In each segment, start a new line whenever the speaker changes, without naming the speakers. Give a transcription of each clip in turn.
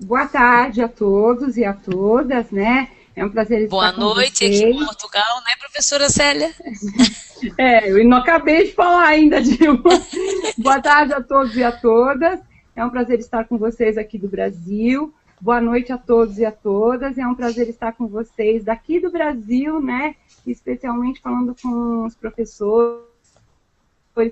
Boa tarde a todos e a todas, né? É um prazer
Boa
estar com
noite aqui em
vocês.
Portugal, né, professora Célia?
Eu não acabei de falar ainda, Dilma. Boa tarde a todos e a todas. É um prazer estar com vocês aqui do Brasil. Boa noite a todos e a todas. É um prazer estar com vocês daqui do Brasil, né? Especialmente falando com os professores,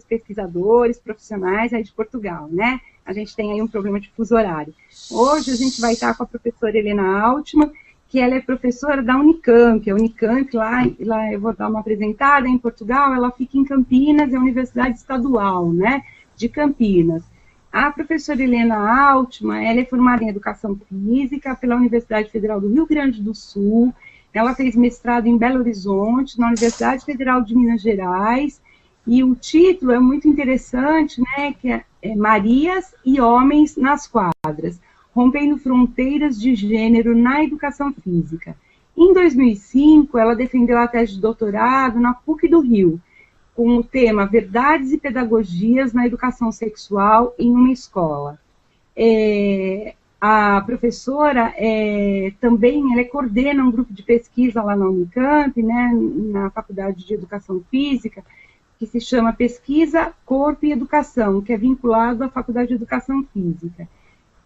pesquisadores, profissionais aí de Portugal, né? A gente tem aí um problema de fuso horário. Hoje a gente vai estar com a professora Helena Altman, que ela é professora da Unicamp. A Unicamp, lá eu vou dar uma apresentada, em Portugal, ela fica em Campinas, é a Universidade Estadual, né, de Campinas. A professora Helena Altman, ela é formada em Educação Física pela Universidade Federal do Rio Grande do Sul, ela fez mestrado em Belo Horizonte, na Universidade Federal de Minas Gerais, e o título é muito interessante, né, que é Marias e Homens nas Quadras, rompendo fronteiras de gênero na educação física. Em 2005, ela defendeu a tese de doutorado na PUC do Rio, com o tema Verdades e Pedagogias na Educação Sexual em uma Escola. A professora também ela coordena um grupo de pesquisa lá na Unicamp, né, na Faculdade de Educação Física, que se chama Pesquisa, Corpo e Educação, que é vinculado à Faculdade de Educação Física.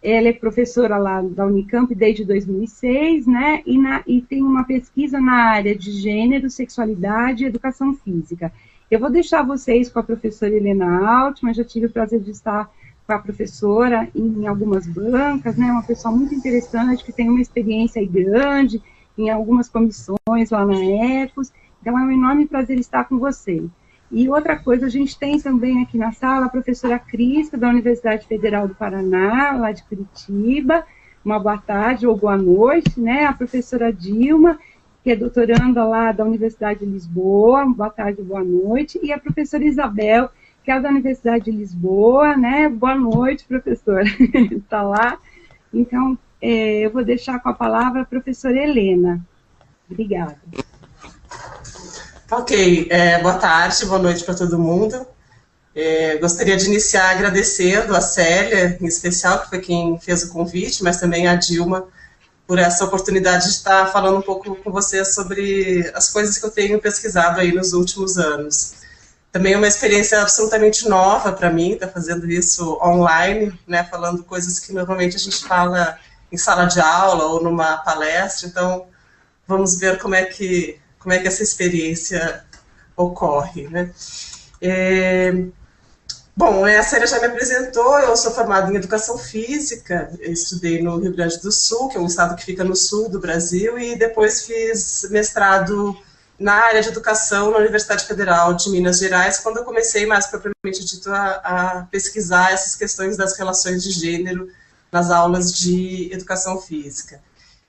Ela é professora lá da Unicamp desde 2006, né, e tem uma pesquisa na área de gênero, sexualidade e educação física. Eu vou deixar vocês com a professora Helena Altman, já tive o prazer de estar com a professora em algumas bancas, né, uma pessoa muito interessante, que tem uma experiência aí grande, em algumas comissões lá na EPOS, então é um enorme prazer estar com vocês. E outra coisa, a gente tem também aqui na sala a professora Crista, da Universidade Federal do Paraná, lá de Curitiba, uma boa tarde ou boa noite, né? A professora Dilma, que é doutoranda lá da Universidade de Lisboa, boa tarde, boa noite, e a professora Isabel, que é da Universidade de Lisboa, né? Boa noite, professora, está lá. Então, eu vou deixar com a palavra a professora Helena. Obrigada.
Ok, boa tarde, boa noite para todo mundo. Gostaria de iniciar agradecendo a Célia, em especial, que foi quem fez o convite, mas também a Dilma, por essa oportunidade de estar falando um pouco com vocês sobre as coisas que eu tenho pesquisado aí nos últimos anos. Também é uma experiência absolutamente nova para mim, estar fazendo isso online, né, falando coisas que normalmente a gente fala em sala de aula ou numa palestra, então vamos ver como é que essa experiência ocorre, né? Bom, a Célia já me apresentou, eu sou formada em Educação Física, eu estudei no Rio Grande do Sul, que é um estado que fica no sul do Brasil, e depois fiz mestrado na área de Educação na Universidade Federal de Minas Gerais, quando eu comecei mais propriamente dito a pesquisar essas questões das relações de gênero nas aulas de Educação Física.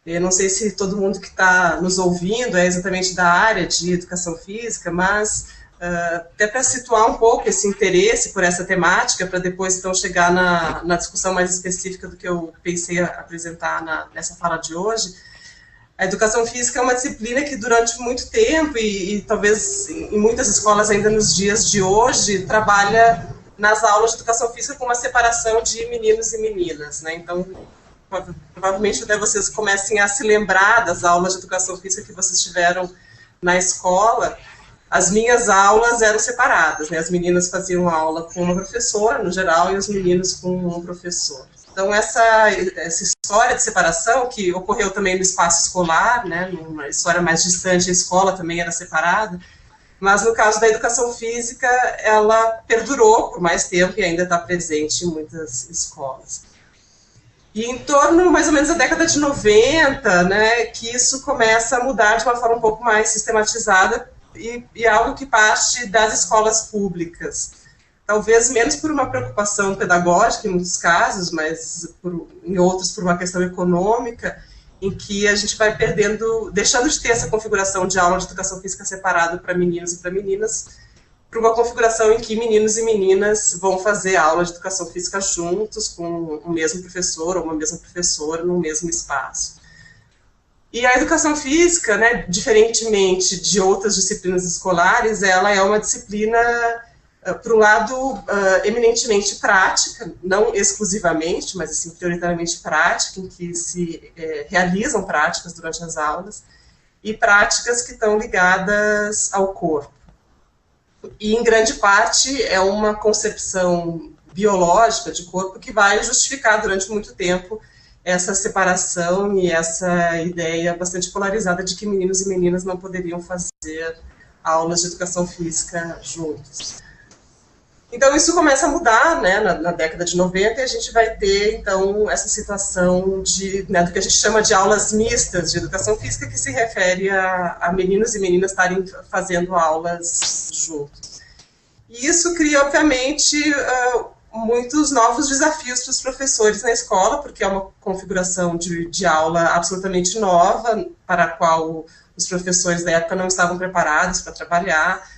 Eu não sei se todo mundo que está nos ouvindo é exatamente da área de educação física, mas até para situar um pouco esse interesse por essa temática, para depois então chegar na discussão mais específica do que eu pensei apresentar nessa fala de hoje, a educação física é uma disciplina que durante muito tempo, e talvez em muitas escolas ainda nos dias de hoje, trabalha nas aulas de educação física com uma separação de meninos e meninas, né? Então, provavelmente até vocês comecem a se lembrar das aulas de educação física que vocês tiveram na escola. As minhas aulas eram separadas, né? As meninas faziam aula com uma professora, no geral, e os meninos com um professor. Então, essa história de separação, que ocorreu também no espaço escolar, né? Numa história mais distante, a escola também era separada, mas no caso da educação física, ela perdurou por mais tempo e ainda está presente em muitas escolas. E em torno, mais ou menos, da década de 90, né, que isso começa a mudar de uma forma um pouco mais sistematizada e algo que parte das escolas públicas. Talvez menos por uma preocupação pedagógica, em muitos casos, mas em outros por uma questão econômica, em que a gente vai perdendo, deixando de ter essa configuração de aula de educação física separada para meninos e para meninas, para uma configuração em que meninos e meninas vão fazer aula de educação física juntos, com o mesmo professor ou uma mesma professora no mesmo espaço. E a educação física, né, diferentemente de outras disciplinas escolares, ela é uma disciplina por um lado, eminentemente prática, não exclusivamente, mas assim, prioritariamente prática, em que se realizam práticas durante as aulas, e práticas que estão ligadas ao corpo. E, em grande parte, é uma concepção biológica de corpo que vai justificar durante muito tempo essa separação e essa ideia bastante polarizada de que meninos e meninas não poderiam fazer aulas de educação física juntos. Então, isso começa a mudar, né, na década de 90, e a gente vai ter, então, essa situação do que a gente chama de aulas mistas de educação física, que se refere a meninos e meninas estarem fazendo aulas juntos. E isso cria, obviamente, muitos novos desafios para os professores na escola, porque é uma configuração de aula absolutamente nova, para a qual os professores da época não estavam preparados para trabalhar,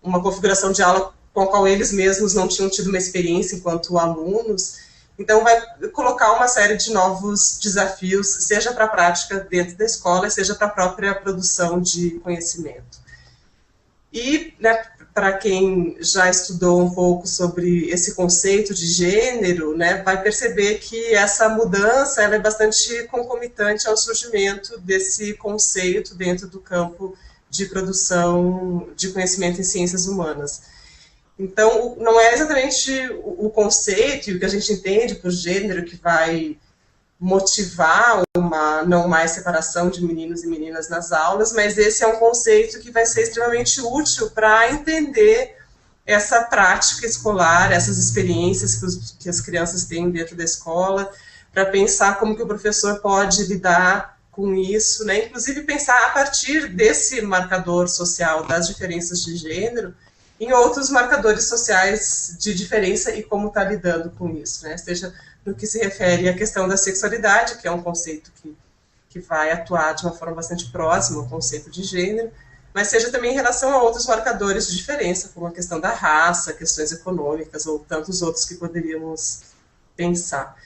uma configuração de aula com a qual eles mesmos não tinham tido uma experiência enquanto alunos. Então, vai colocar uma série de novos desafios, seja para a prática dentro da escola, seja para a própria produção de conhecimento. E, né, para quem já estudou um pouco sobre esse conceito de gênero, né, vai perceber que essa mudança ela é bastante concomitante ao surgimento desse conceito dentro do campo de produção de conhecimento em ciências humanas. Então, não é exatamente o conceito e o que a gente entende por gênero que vai motivar uma não mais separação de meninos e meninas nas aulas, mas esse é um conceito que vai ser extremamente útil para entender essa prática escolar, essas experiências que as crianças têm dentro da escola, para pensar como que o professor pode lidar com isso, né? Inclusive pensar a partir desse marcador social das diferenças de gênero, em outros marcadores sociais de diferença e como está lidando com isso, né? Seja no que se refere à questão da sexualidade, que é um conceito que vai atuar de uma forma bastante próxima ao conceito de gênero, mas seja também em relação a outros marcadores de diferença, como a questão da raça, questões econômicas ou tantos outros que poderíamos pensar.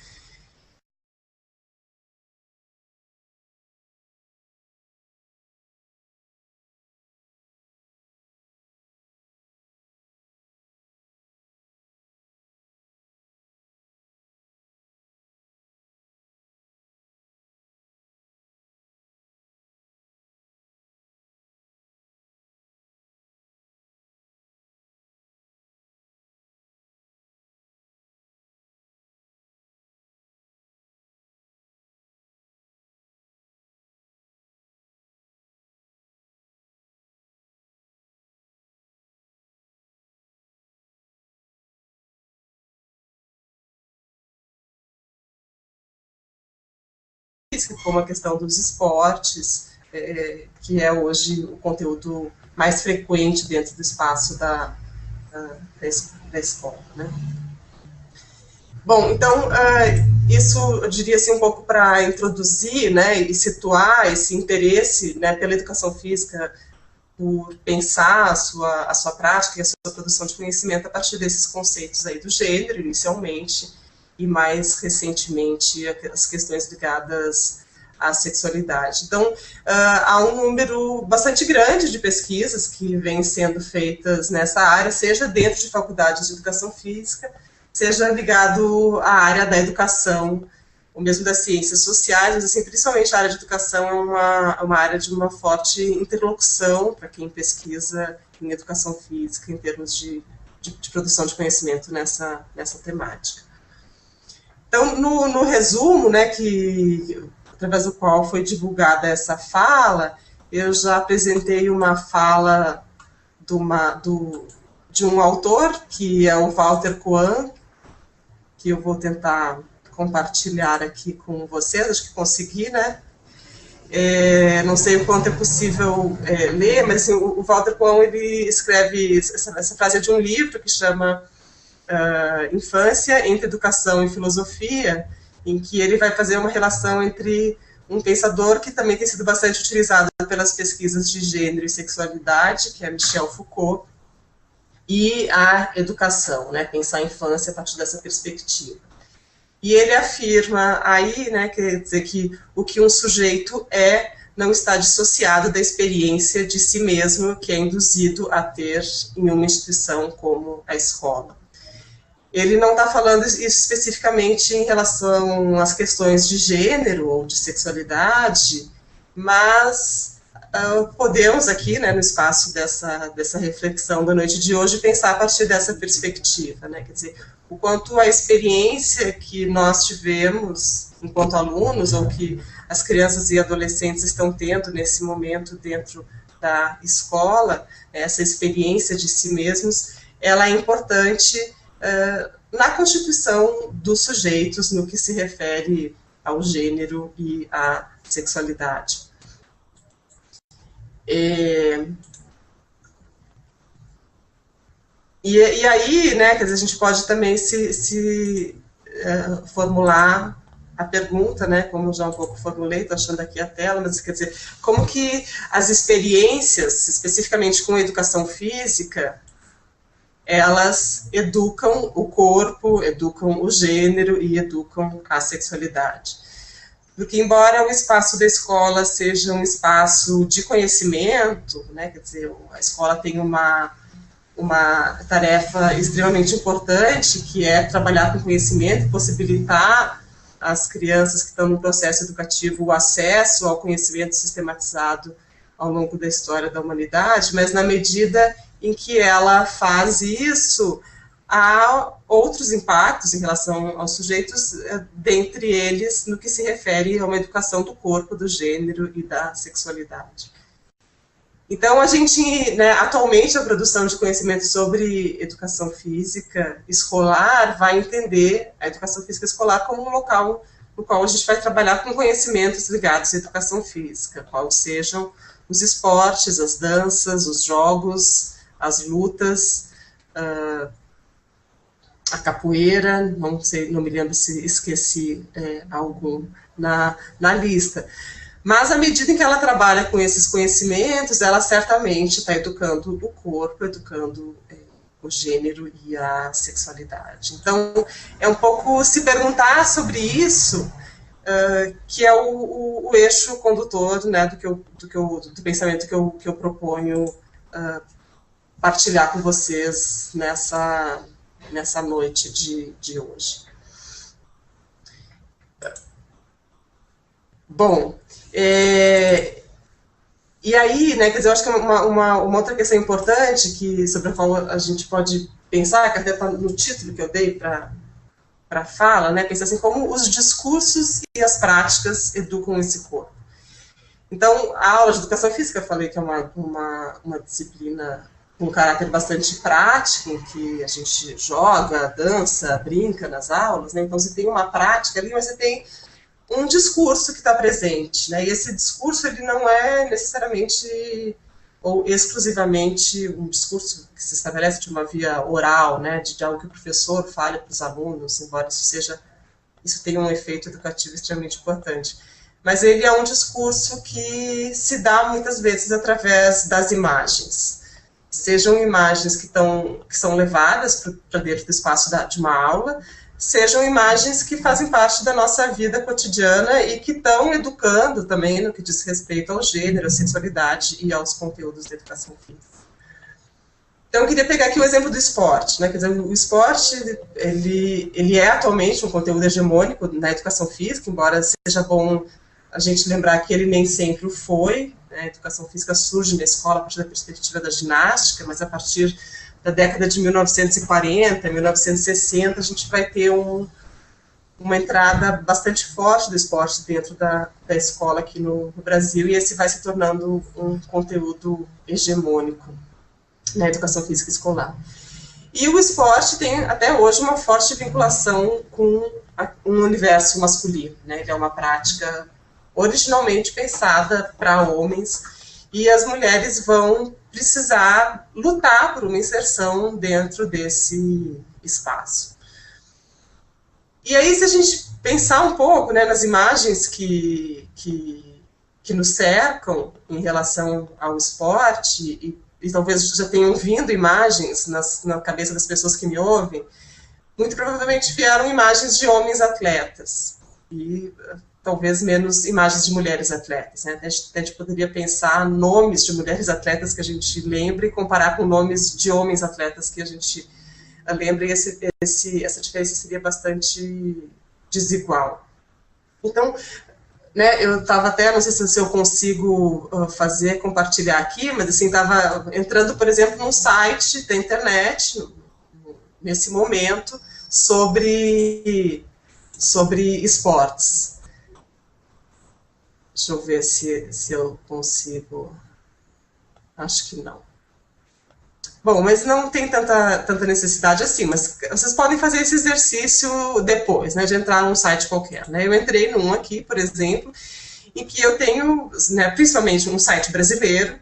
Como a questão dos esportes, que é hoje o conteúdo mais frequente dentro do espaço da escola, né? Bom, então, isso eu diria assim um pouco para introduzir, né, e situar esse interesse, né, pela educação física, por pensar a sua prática e a sua produção de conhecimento a partir desses conceitos aí do gênero, inicialmente, e mais recentemente as questões ligadas à sexualidade. Então, há um número bastante grande de pesquisas que vêm sendo feitas nessa área, seja dentro de faculdades de educação física, seja ligado à área da educação, ou mesmo das ciências sociais, mas assim, principalmente a área de educação é uma área de uma forte interlocução para quem pesquisa em educação física, em termos de produção de conhecimento nessa temática. Então, no resumo, né, através do qual foi divulgada essa fala, eu já apresentei uma fala de um autor, que é o Walter Coan, que eu vou tentar compartilhar aqui com vocês, acho que consegui, né? Não sei o quanto é possível ler, mas assim, o Walter Coan, ele escreve, essa frase é de um livro que chama Infância entre Educação e Filosofia, em que ele vai fazer uma relação entre um pensador que também tem sido bastante utilizado pelas pesquisas de gênero e sexualidade, que é Michel Foucault, e a educação, né, pensar a infância a partir dessa perspectiva. E ele afirma aí, né, quer dizer que o que um sujeito não está dissociado da experiência de si mesmo que é induzido a ter em uma instituição como a escola. Ele não está falando isso especificamente em relação às questões de gênero ou de sexualidade, mas podemos aqui, né, no espaço dessa reflexão da noite de hoje, pensar a partir dessa perspectiva, né, quer dizer, o quanto a experiência que nós tivemos enquanto alunos, ou que as crianças e adolescentes estão tendo nesse momento dentro da escola, essa experiência de si mesmos, ela é importante na constituição dos sujeitos no que se refere ao gênero e à sexualidade. E aí, né, quer dizer, a gente pode também formular a pergunta, né, como eu já um pouco formulei, estou achando aqui a tela, mas quer dizer, como que as experiências, especificamente com a educação física, elas educam o corpo, educam o gênero e educam a sexualidade. Porque, embora o espaço da escola seja um espaço de conhecimento, né, quer dizer, a escola tem uma tarefa extremamente importante, que é trabalhar com conhecimento e possibilitar às crianças que estão no processo educativo o acesso ao conhecimento sistematizado ao longo da história da humanidade, mas na medida em que ela faz isso, há outros impactos em relação aos sujeitos, dentre eles no que se refere a uma educação do corpo, do gênero e da sexualidade. Então, a gente, né, atualmente, a produção de conhecimento sobre educação física escolar vai entender a educação física escolar como um local no qual a gente vai trabalhar com conhecimentos ligados à educação física, quais sejam os esportes, as danças, os jogos, as lutas, a capoeira, não me lembro se esqueci algum na lista. Mas, à medida em que ela trabalha com esses conhecimentos, ela certamente está educando o corpo, educando o gênero e a sexualidade. Então, é um pouco se perguntar sobre isso, que é o eixo condutor, né, do pensamento que eu proponho partilhar com vocês nessa noite de hoje. Bom, e aí, né, quer dizer, eu acho que uma outra questão importante sobre a qual a gente pode pensar, que até está no título que eu dei para a fala, né, pensar assim, como os discursos e as práticas educam esse corpo. Então, a aula de educação física, eu falei que é uma disciplina com um caráter bastante prático, em que a gente joga, dança, brinca nas aulas, né, então você tem uma prática ali, mas você tem um discurso que está presente, né? E esse discurso ele não é necessariamente ou exclusivamente um discurso que se estabelece de uma via oral, né? De algo que o professor fale para os alunos, embora isso tenha um efeito educativo extremamente importante. Mas ele é um discurso que se dá muitas vezes através das imagens. Sejam imagens que são levadas para dentro do espaço de uma aula, sejam imagens que fazem parte da nossa vida cotidiana e que estão educando também no que diz respeito ao gênero, à sexualidade e aos conteúdos da educação física. Então, eu queria pegar aqui o exemplo do esporte, né? Quer dizer, o esporte, ele é atualmente um conteúdo hegemônico na educação física, embora seja bom a gente lembrar que ele nem sempre o foi, né? A educação física surge na escola a partir da perspectiva da ginástica, mas a partir da década de 1940, 1960, a gente vai ter uma entrada bastante forte do esporte dentro da escola aqui no Brasil, e esse vai se tornando um conteúdo hegemônico na educação física escolar. E o esporte tem, até hoje, uma forte vinculação com um universo masculino, né? Ele é uma prática originalmente pensada para homens, e as mulheres vão precisar lutar por uma inserção dentro desse espaço. E aí, se a gente pensar um pouco, né, nas imagens que nos cercam em relação ao esporte, e talvez já tenham vindo imagens na cabeça das pessoas que me ouvem, muito provavelmente vieram imagens de homens atletas. E talvez menos imagens de mulheres atletas, né? A gente poderia pensar nomes de mulheres atletas que a gente lembra e comparar com nomes de homens atletas que a gente lembra, e essa diferença seria bastante desigual. Então, né, eu estava até, não sei se eu consigo compartilhar aqui, mas assim, estava entrando, por exemplo, num site da internet, nesse momento, sobre esportes. Deixa eu ver se eu consigo. Acho que não. Bom, mas não tem tanta necessidade assim, mas vocês podem fazer esse exercício depois, né, de entrar num site qualquer, né? Eu entrei num aqui, por exemplo, em que eu tenho, né, principalmente um site brasileiro,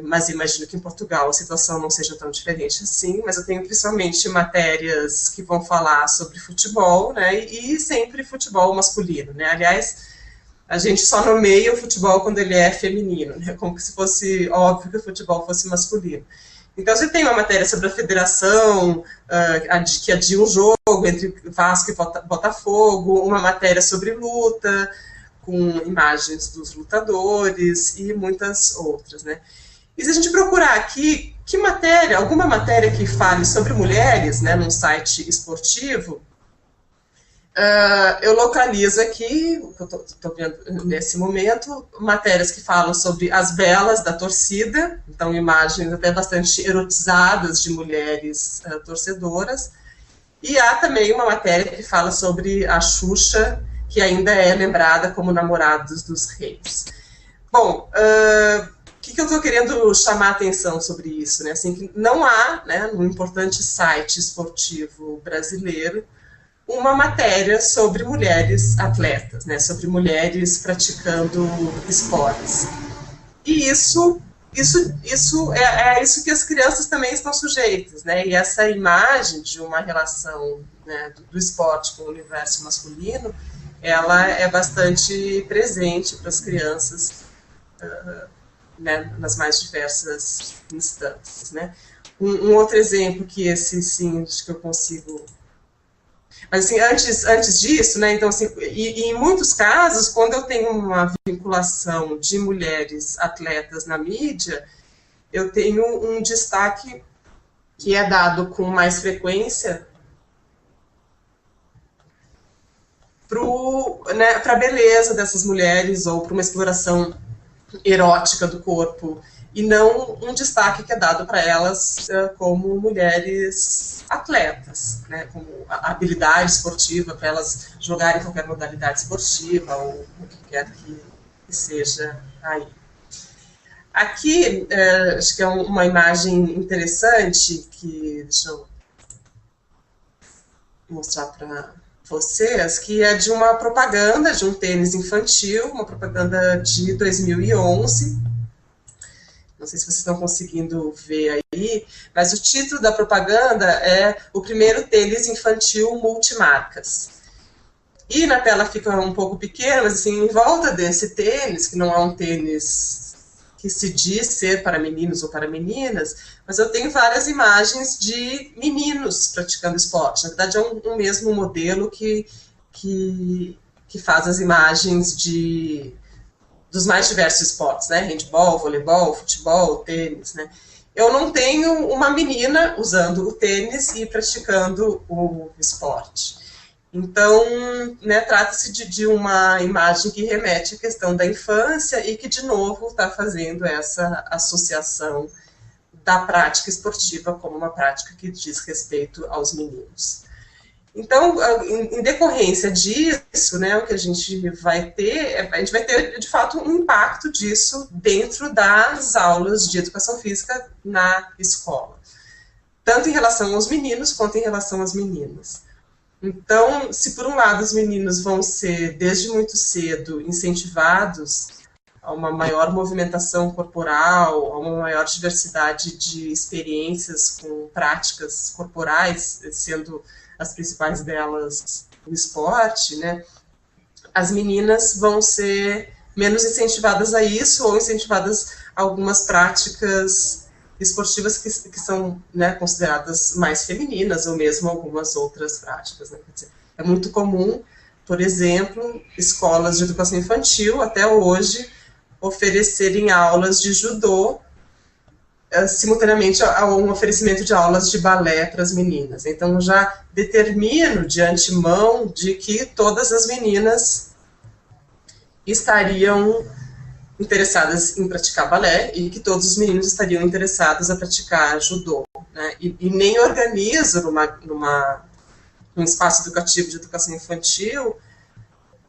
mas imagino que em Portugal a situação não seja tão diferente assim, mas eu tenho principalmente matérias que vão falar sobre futebol, né, e sempre futebol masculino, né? Aliás, a gente só nomeia o futebol quando ele é feminino, né, como se fosse óbvio que o futebol fosse masculino. Então, você tem uma matéria sobre a federação, que adia um jogo entre Vasco e Botafogo, uma matéria sobre luta, com imagens dos lutadores e muitas outras, né? E se a gente procurar aqui, alguma matéria que fale sobre mulheres, né, num site esportivo, eu localizo aqui, eu estou vendo nesse momento, matérias que falam sobre as belas da torcida, então imagens até bastante erotizadas de mulheres torcedoras, e há também uma matéria que fala sobre a Xuxa, que ainda é lembrada como namorados dos reis. Bom, o que eu estou querendo chamar a atenção sobre isso, né? Assim, que não há, né, no importante site esportivo brasileiro, uma matéria sobre mulheres atletas, né, sobre mulheres praticando esportes. E isso é isso que as crianças também estão sujeitas, né? E essa imagem de uma relação, né, do esporte com o universo masculino, ela é bastante presente para as crianças, né, nas mais diversas instâncias, né? Um outro exemplo que esse, sim, acho que eu consigo. Mas, assim, antes disso, né, então, assim, e em muitos casos, quando eu tenho uma vinculação de mulheres atletas na mídia, eu tenho um destaque que é dado com mais frequência para a beleza dessas mulheres ou para uma exploração erótica do corpo, e não um destaque que é dado para elas como mulheres atletas, né, como a habilidade esportiva, para elas jogarem qualquer modalidade esportiva, ou o que quer que seja aí. Aqui, acho que é uma imagem interessante, que deixa eu mostrar para vocês, que é de uma propaganda de um tênis infantil, uma propaganda de 2011, não sei se vocês estão conseguindo ver aí, mas o título da propaganda é o primeiro tênis infantil multimarcas. E na tela fica um pouco pequena, mas assim, em volta desse tênis, que não é um tênis que se diz ser para meninos ou para meninas, mas eu tenho várias imagens de meninos praticando esporte. Na verdade, é um mesmo modelo que faz as imagens dos mais diversos esportes, né? Handball, voleibol, futebol, tênis, né? Eu não tenho uma menina usando o tênis e praticando o esporte. Então, né, trata-se de uma imagem que remete à questão da infância e que, de novo, está fazendo essa associação da prática esportiva como uma prática que diz respeito aos meninos. Então, em decorrência disso, né, o que a gente vai ter, de fato, um impacto disso dentro das aulas de educação física na escola, tanto em relação aos meninos quanto em relação às meninas. Então, se por um lado os meninos vão ser, desde muito cedo, incentivados a uma maior movimentação corporal, a uma maior diversidade de experiências com práticas corporais, sendo as principais delas o esporte, né, as meninas vão ser menos incentivadas a isso, ou incentivadas a algumas práticas esportivas que são, né, consideradas mais femininas, ou mesmo algumas outras práticas, né? Quer dizer, é muito comum por exemplo, escolas de educação infantil, até hoje, oferecerem aulas de judô, simultaneamente a um oferecimento de aulas de balé para as meninas. Então, já determino de antemão de que todas as meninas estariam interessadas em praticar balé e que todos os meninos estariam interessados a praticar judô, né? E nem organizo num espaço educativo de educação infantil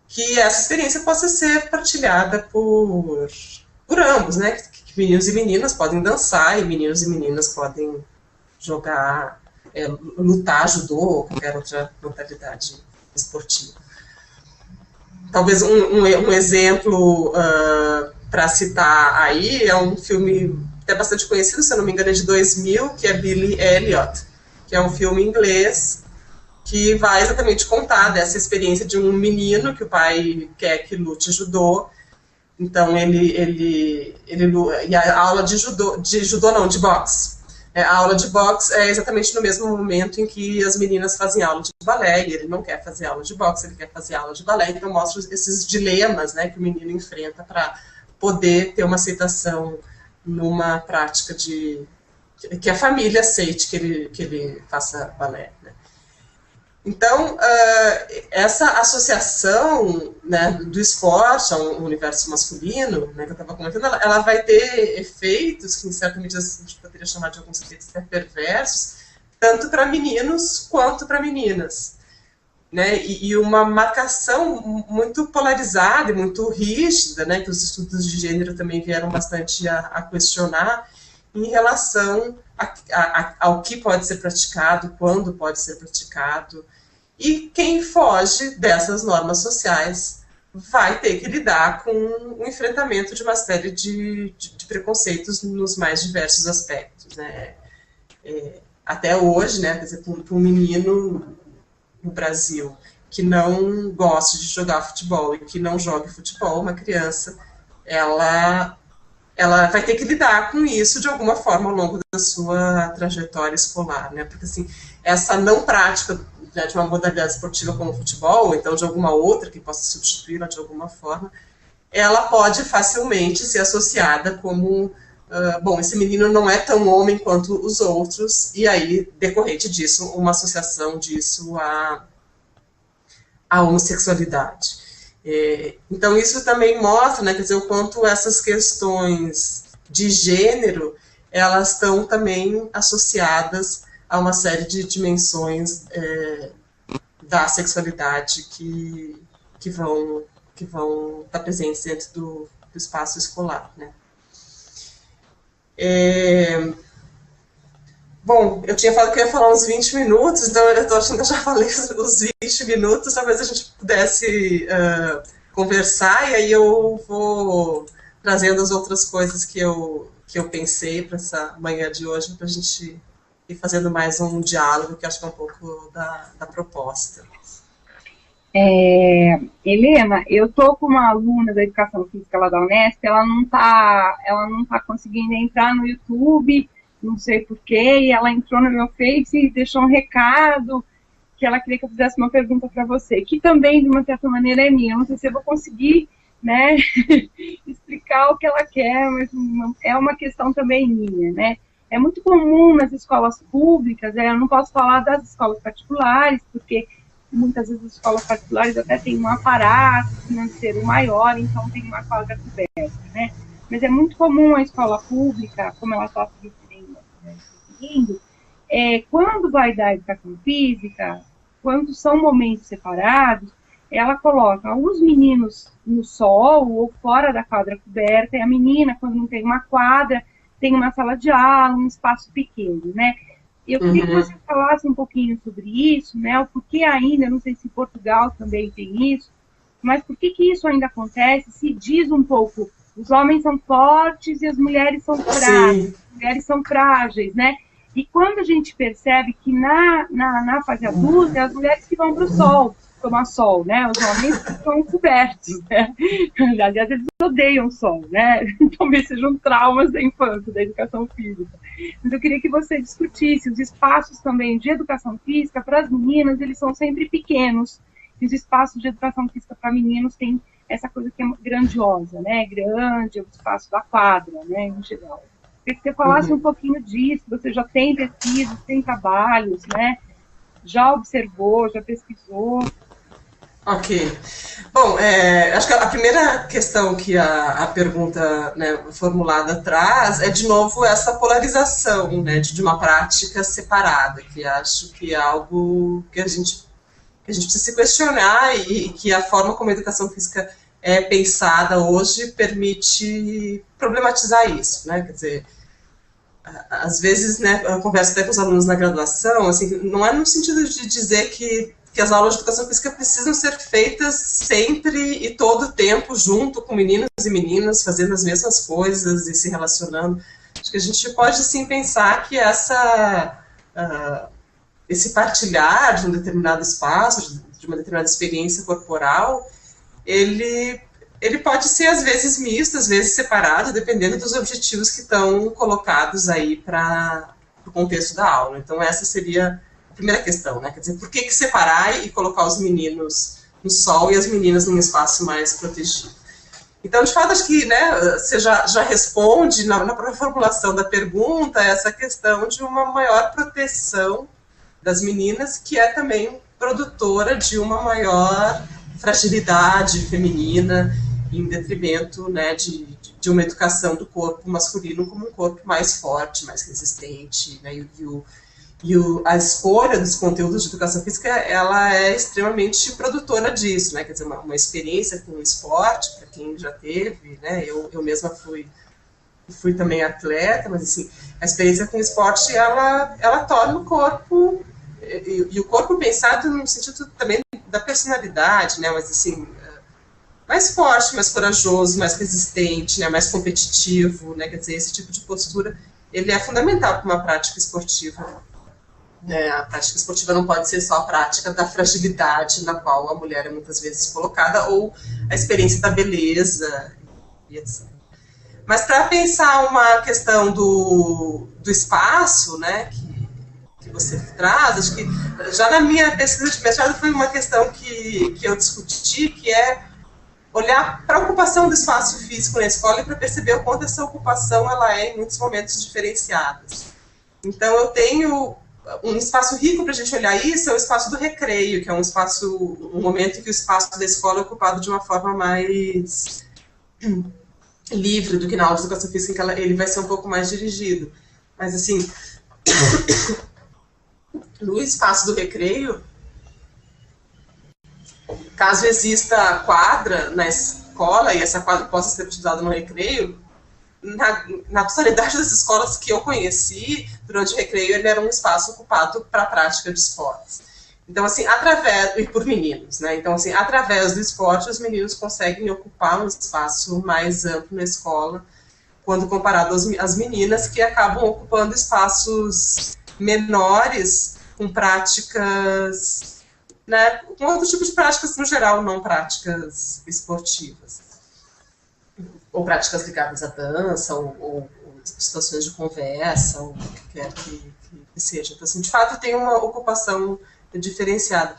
que essa experiência possa ser partilhada por ambos, né? Que meninos e meninas podem dançar e meninos e meninas podem jogar, lutar judô ou qualquer outra modalidade esportiva. Talvez um exemplo para citar aí é um filme até bastante conhecido, se eu não me engano é de 2000, que é Billy Elliot, que é um filme inglês que vai exatamente contar dessa experiência de um menino que o pai quer que lute judô. Então e a aula de boxe. A aula de boxe é exatamente no mesmo momento em que as meninas fazem aula de balé, e ele não quer fazer aula de boxe, ele quer fazer aula de balé, então mostra esses dilemas, né, que o menino enfrenta para poder ter uma aceitação numa prática que a família aceite que ele faça balé, né. Então, essa associação, né, do esporte ao universo masculino, né, que eu estava comentando, ela vai ter efeitos que, em certa medida, a gente poderia chamar de alguns efeitos até perversos, tanto para meninos quanto para meninas, né, e uma marcação muito polarizada e muito rígida, né, que os estudos de gênero também vieram bastante a questionar, em relação ao que pode ser praticado, quando pode ser praticado, e quem foge dessas normas sociais vai ter que lidar com o enfrentamento de uma série de preconceitos nos mais diversos aspectos, né? Até hoje, né, quer dizer, para um menino no Brasil que não gosta de jogar futebol e que não joga futebol, uma criança, ela vai ter que lidar com isso de alguma forma ao longo da sua trajetória escolar, né? Porque, assim, essa não prática, né, de uma modalidade esportiva como o futebol, ou então de alguma outra que possa substituí-la de alguma forma, ela pode facilmente ser associada como, bom, esse menino não é tão homem quanto os outros, e aí, decorrente disso, uma associação disso à homossexualidade. Então, isso também mostra, né, quer dizer, o quanto essas questões de gênero, elas estão também associadas a uma série de dimensões da sexualidade que vão estar presentes dentro do espaço escolar, né. Bom, eu tinha falado que eu ia falar uns 20 minutos, então eu estou achando que eu já falei os 20 minutos, talvez a gente pudesse conversar, e aí eu vou trazendo as outras coisas que eu pensei para essa manhã de hoje, para a gente ir fazendo mais um diálogo, que acho que é um pouco da proposta.
Helena, eu estou com uma aluna da Educação Física lá da Unesp, ela não tá conseguindo entrar no YouTube, não sei porquê, e ela entrou no meu Face e deixou um recado que ela queria que eu fizesse uma pergunta para você, que também, de uma certa maneira, é minha. Eu não sei se eu vou conseguir, né, explicar o que ela quer, mas é uma questão também minha, né. É muito comum nas escolas públicas, eu não posso falar das escolas particulares, porque muitas vezes as escolas particulares até têm um aparato financeiro maior, então tem uma quadra coberta, né. Mas é muito comum a escola pública, como ela está se seguindo, quando vai dar educação física, quando são momentos separados, ela coloca os meninos no sol ou fora da quadra coberta, e a menina, quando não tem uma quadra, tem uma sala de aula, um espaço pequeno, né? Eu queria que você falasse um pouquinho sobre isso, né? O porquê ainda, não sei se Portugal também tem isso, mas por que isso ainda acontece? Se diz um pouco, os homens são fortes e as mulheres são fracas, as mulheres são frágeis, né? E quando a gente percebe que na fase adulta, as mulheres que vão para o sol, tomar sol, né? Os homens estão cobertos, né? Aliás, eles odeiam o sol, né? Talvez sejam traumas da infância, da educação física. Mas eu queria que você discutisse os espaços também de educação física para as meninas, eles são sempre pequenos. que os espaços de educação física para meninos têm essa coisa que é grandiosa, né? Grande, é o espaço da quadra, né, em geral. Queria que você falasse um pouquinho disso, você já tem pesquisas, tem trabalhos, né? Já observou, já pesquisou.
Ok. Bom, acho que a primeira questão que a pergunta, né, formulada traz é, de novo, essa polarização, né, de uma prática separada, que acho que é algo que a gente precisa se questionar e que a forma como a educação física é pensada hoje permite problematizar isso, né? Quer dizer, às vezes, né, eu converso até com os alunos na graduação, assim, não é no sentido de dizer que as aulas de educação física precisam ser feitas sempre e todo o tempo junto com meninos e meninas, fazendo as mesmas coisas e se relacionando. Acho que a gente pode, sim, pensar que esse partilhar de um determinado espaço, de uma determinada experiência corporal, ele pode ser, às vezes, misto, às vezes separado, dependendo dos objetivos que estão colocados aí para o contexto da aula. Então, essa seria a primeira questão, né? Quer dizer, por que separar e colocar os meninos no sol e as meninas num espaço mais protegido? Então, de fato, acho que, né, você já responde na própria formulação da pergunta essa questão de uma maior proteção das meninas, que é também produtora de uma maior fragilidade feminina, em detrimento, né, de uma educação do corpo masculino como um corpo mais forte, mais resistente, né, a escolha dos conteúdos de educação física, ela é extremamente produtora disso, né, quer dizer, uma experiência com o esporte, para quem já teve, né, eu mesma fui também atleta, mas assim, a experiência com o esporte, ela torna o corpo, e o corpo pensado no sentido também da personalidade, né, mas assim, mais forte, mais corajoso, mais resistente, né, mais competitivo, né, quer dizer, esse tipo de postura, ele é fundamental para uma prática esportiva. A prática esportiva não pode ser só a prática da fragilidade na qual a mulher é muitas vezes colocada, ou a experiência da beleza, e etc. Mas para pensar uma questão do espaço, né, que você traz, acho que já na minha pesquisa de mestrado foi uma questão que eu discuti, que é olhar para a ocupação do espaço físico na escola e para perceber o quanto essa ocupação ela é em muitos momentos diferenciada. Então eu tenho um espaço rico para a gente olhar isso, é o espaço do recreio, que é um momento em que o espaço da escola é ocupado de uma forma mais livre do que na aula de educação física, em que ele vai ser um pouco mais dirigido. Mas assim, no espaço do recreio, caso exista quadra na escola e essa quadra possa ser utilizada no recreio, na totalidade das escolas que eu conheci, durante o recreio, ele era um espaço ocupado para a prática de esportes. Então, assim, e por meninos, né? Então, assim, através do esporte, os meninos conseguem ocupar um espaço mais amplo na escola, quando comparado às meninas, que acabam ocupando espaços menores, com práticas, né, com outro tipo de práticas no geral, não práticas esportivas. Ou práticas ligadas à dança, ou situações de conversa, ou o que quer que seja. Então, assim, de fato, tem uma ocupação diferenciada.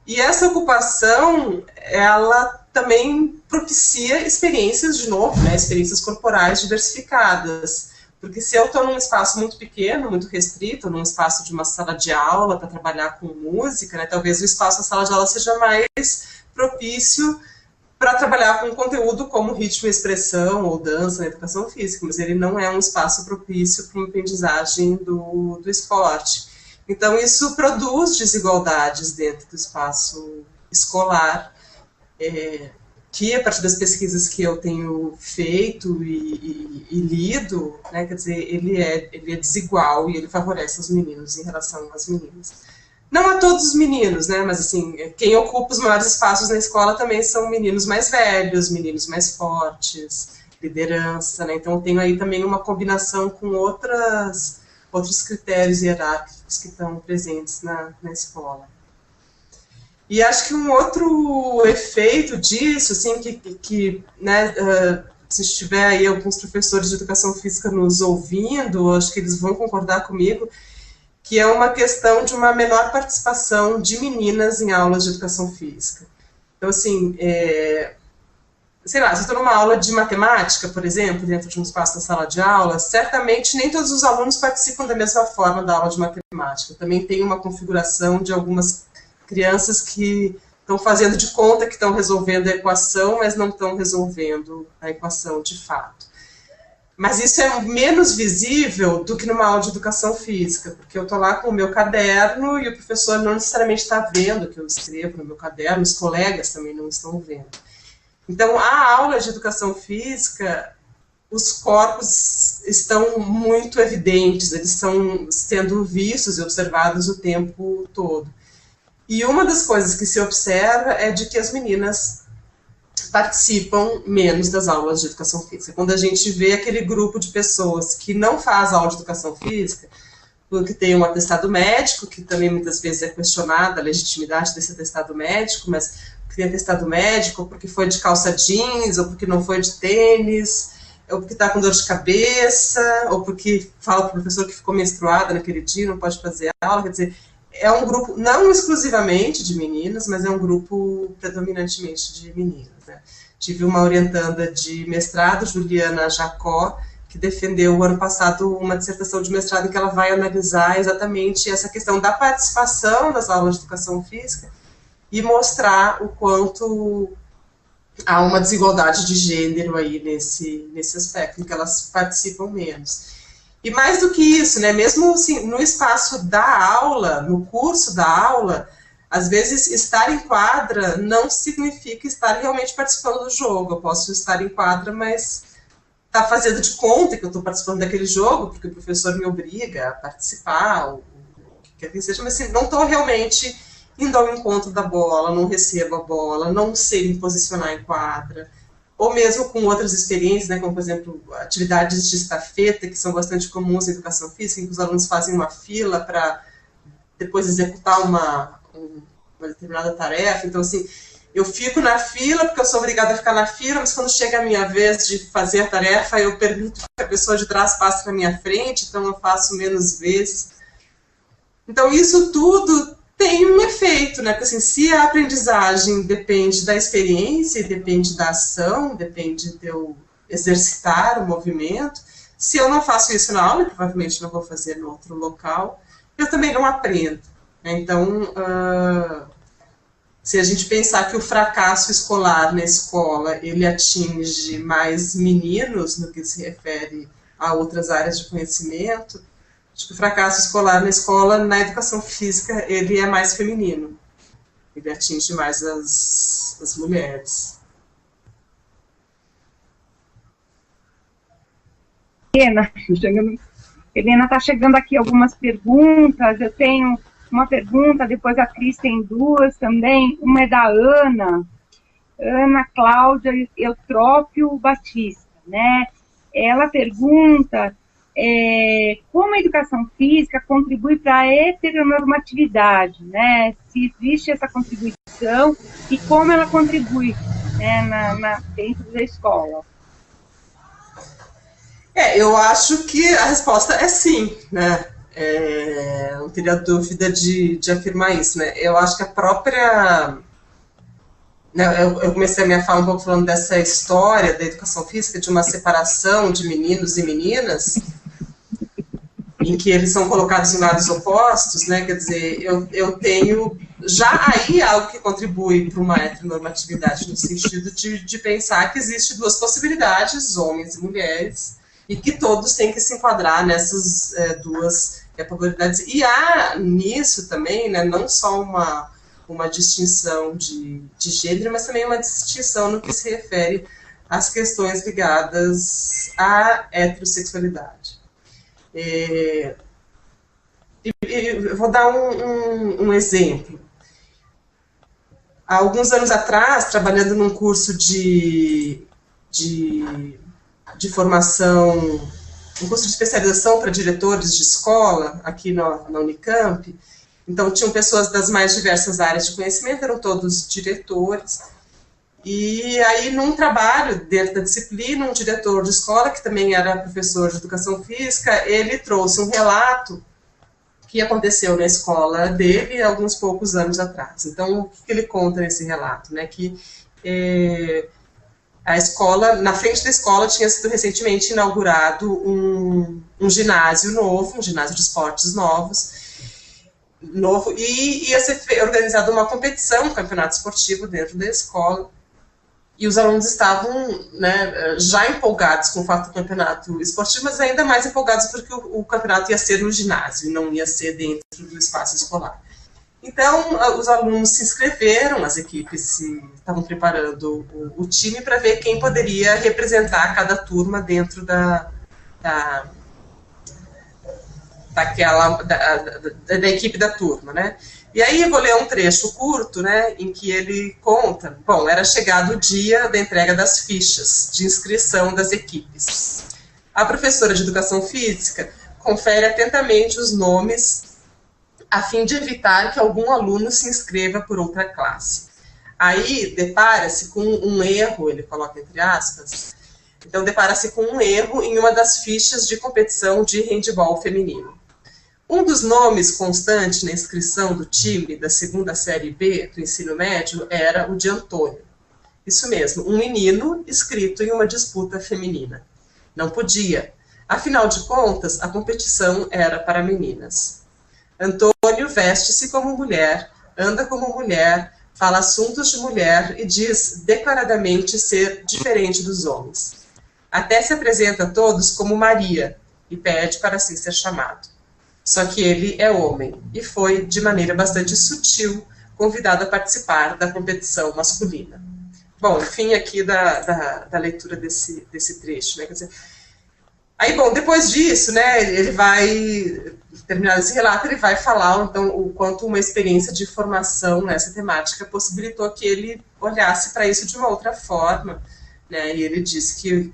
E essa ocupação, ela também propicia experiências, de novo, né, experiências corporais diversificadas. Porque se eu estou num espaço muito pequeno, muito restrito, num espaço de uma sala de aula para trabalhar com música, né, talvez o espaço da sala de aula seja mais propício para trabalhar com conteúdo como ritmo e expressão ou dança na educação física, mas ele não é um espaço propício para uma aprendizagem do esporte. Então, isso produz desigualdades dentro do espaço escolar, que, a partir das pesquisas que eu tenho feito e lido, né, quer dizer, ele é desigual e ele favorece os meninos em relação às meninas. Não a todos os meninos, né, mas assim, quem ocupa os maiores espaços na escola também são meninos mais velhos, meninos mais fortes, liderança, né, então eu tenho aí também uma combinação com outros critérios hierárquicos que estão presentes na escola. E acho que um outro efeito disso, assim, que né, se estiver aí alguns professores de educação física nos ouvindo, acho que eles vão concordar comigo, que é uma questão de uma menor participação de meninas em aulas de educação física. Então, assim, sei lá, se eu estou numa aula de matemática, por exemplo, dentro de um espaço da sala de aula, certamente nem todos os alunos participam da mesma forma da aula de matemática. Também tem uma configuração de algumas crianças que estão fazendo de conta que estão resolvendo a equação, mas não estão resolvendo a equação de fato. Mas isso é menos visível do que numa aula de educação física, porque eu estou lá com o meu caderno e o professor não necessariamente está vendo o que eu escrevo no meu caderno, os colegas também não estão vendo. Então, a aula de educação física, os corpos estão muito evidentes, eles estão sendo vistos e observados o tempo todo. E uma das coisas que se observa é de que as meninas participam menos das aulas de educação física. Quando a gente vê aquele grupo de pessoas que não faz aula de educação física, porque tem um atestado médico, que também muitas vezes é questionada a legitimidade desse atestado médico, mas tem atestado médico, ou porque foi de calça jeans, ou porque não foi de tênis, ou porque está com dor de cabeça, ou porque fala para o professor que ficou menstruada naquele dia, não pode fazer aula. Quer dizer, é um grupo não exclusivamente de meninas, mas é um grupo predominantemente de meninas, né? Tive uma orientanda de mestrado, Juliana Jacó, que defendeu o ano passado uma dissertação de mestrado em que ela vai analisar exatamente essa questão da participação das aulas de educação física e mostrar o quanto há uma desigualdade de gênero aí nesse aspecto, em que elas participam menos. E mais do que isso, né, mesmo assim, no espaço da aula, no curso da aula, às vezes estar em quadra não significa estar realmente participando do jogo. Eu posso estar em quadra, mas estar fazendo de conta que eu estou participando daquele jogo, porque o professor me obriga a participar, ou o que quer que seja, mas assim, não estou realmente indo ao encontro da bola, não recebo a bola, não sei me posicionar em quadra, ou mesmo com outras experiências, né, como, por exemplo, atividades de estafeta, que são bastante comuns em educação física, em que os alunos fazem uma fila para depois executar uma determinada tarefa. Então, assim, eu fico na fila porque eu sou obrigada a ficar na fila, mas quando chega a minha vez de fazer a tarefa, eu permito que a pessoa de trás passe na minha frente, então eu faço menos vezes. Então, isso tudo tem um efeito, né? Porque assim, se a aprendizagem depende da experiência, depende da ação, depende de eu exercitar o movimento, se eu não faço isso na aula, provavelmente não vou fazer no outro local, eu também não aprendo. Então, se a gente pensar que o fracasso escolar na escola, ele atinge mais meninos no que se refere a outras áreas de conhecimento, acho que o fracasso escolar na escola, na educação física, ele é mais feminino. Ele atinge mais as mulheres.
Helena, está chegando aqui algumas perguntas. Eu tenho uma pergunta, depois a Cris tem duas também. Uma é da Ana Cláudia Eutrópio Batista, né? Ela pergunta como a educação física contribui para a heteronormatividade, né? Se existe essa contribuição e como ela contribui, né, dentro da escola.
Eu acho que a resposta é sim, né? Não teria dúvida de afirmar isso, né? Eu acho que a própria... Eu comecei a minha fala um pouco falando dessa história da educação física, de uma separação de meninos e meninas, em que eles são colocados em lados opostos, né? Quer dizer, eu tenho já aí algo que contribui para uma heteronormatividade, no sentido de pensar que existe duas possibilidades, homens e mulheres, e que todos têm que se enquadrar nessas duas probabilidades. E há nisso também, né, não só uma distinção de gênero, mas também uma distinção no que se refere às questões ligadas à heterossexualidade. Eu vou dar um exemplo. Há alguns anos atrás, trabalhando num curso de formação, um curso de especialização para diretores de escola, aqui na Unicamp, então tinham pessoas das mais diversas áreas de conhecimento, eram todos diretores, e aí num trabalho dentro da disciplina, um diretor de escola, que também era professor de educação física, ele trouxe um relato que aconteceu na escola dele há alguns poucos anos atrás. Então, o que ele conta nesse relato? Né? Que a escola, na frente da escola, tinha sido recentemente inaugurado um ginásio novo, um ginásio de esportes novo, e ia ser organizada uma competição, um campeonato esportivo dentro da escola. E os alunos estavam, né, já empolgados com o fato do campeonato esportivo, mas ainda mais empolgados porque o campeonato ia ser no ginásio, e não ia ser dentro do espaço escolar. Então, os alunos se inscreveram, as equipes estavam preparando o time para ver quem poderia representar cada turma dentro da equipe da turma, né? E aí eu vou ler um trecho curto, né, em que ele conta, bom, era chegado o dia da entrega das fichas de inscrição das equipes. A professora de educação física confere atentamente os nomes a fim de evitar que algum aluno se inscreva por outra classe. Aí depara-se com um erro, ele coloca entre aspas, então depara-se com um erro em uma das fichas de competição de handebol feminino. Um dos nomes constantes na inscrição do time da segunda série B do ensino médio era o de Antônio. Isso mesmo, um menino inscrito em uma disputa feminina. Não podia. Afinal de contas, a competição era para meninas. Antônio veste-se como mulher, anda como mulher, fala assuntos de mulher e diz declaradamente ser diferente dos homens. Até se apresenta a todos como Maria e pede para assim ser chamado. Só que ele é homem e foi, de maneira bastante sutil, convidado a participar da competição masculina. Bom, fim aqui da leitura desse trecho, né? Quer dizer, aí, bom, depois disso, né, ele vai, terminado esse relato, ele vai falar, então, o quanto uma experiência de formação nessa temática possibilitou que ele olhasse para isso de uma outra forma, né, e ele disse que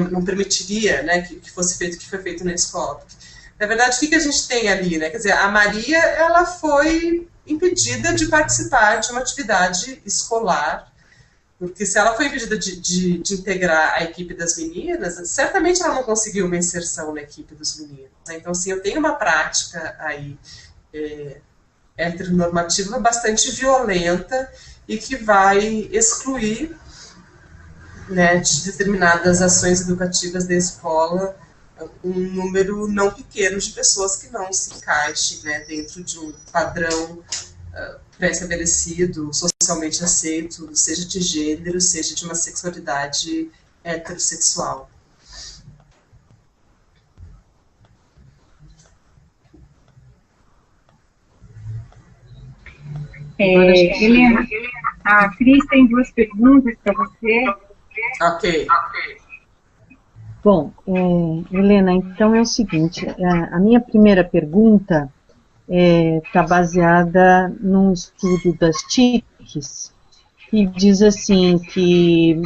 não permitiria, né, que fosse feito o que foi feito na escola. Porque, na verdade, o que a gente tem ali, né? Quer dizer, a Maria, ela foi impedida de participar de uma atividade escolar, porque se ela foi impedida de integrar a equipe das meninas, certamente ela não conseguiu uma inserção na equipe dos meninos. Né? Então, assim, eu tenho uma prática aí heteronormativa bastante violenta e que vai excluir, né, de determinadas ações educativas da escola um número não pequeno de pessoas que não se encaixem, né, dentro de um padrão pré-estabelecido, socialmente aceito, seja de gênero, seja de uma sexualidade heterossexual.
Helena, a Cris tem duas perguntas para você.
Ok.
Bom, Helena, então é o seguinte, a minha primeira pergunta está baseada num estudo das TICs, que diz assim que,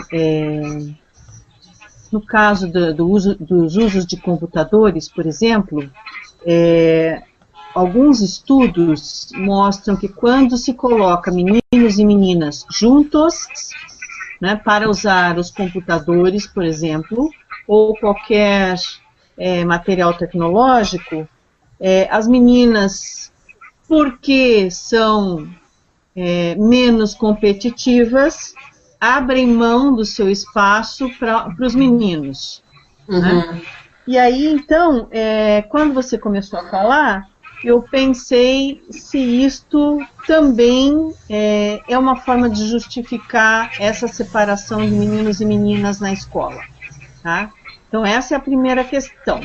no caso dos usos de computadores, por exemplo, alguns estudos mostram que quando se coloca meninos e meninas juntos, né, para usar os computadores, por exemplo, ou qualquer material tecnológico, as meninas, porque são menos competitivas, abrem mão do seu espaço para os meninos.
Uhum.
Né? E aí, então, quando você começou a falar, eu pensei se isto também é uma forma de justificar essa separação de meninos e meninas na escola. Tá? Então, essa é a primeira questão.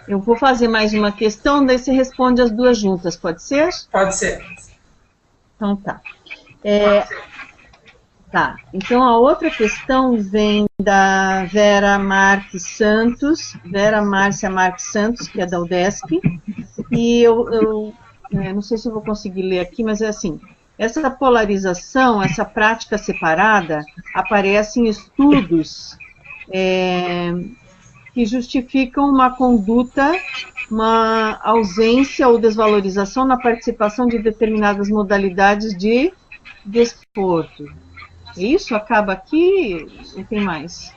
Eu vou fazer mais uma questão, daí você responde as duas juntas, pode ser?
Pode ser.
Então, tá. Tá, então a outra questão vem da Vera Marques Santos, Vera Márcia Marques Santos, que é da UDESC, e eu não sei se eu vou conseguir ler aqui, mas é assim, essa polarização, essa prática separada, aparece em estudos que justificam uma conduta, uma ausência ou desvalorização na participação de determinadas modalidades de desporto. Isso acaba aqui ou tem mais?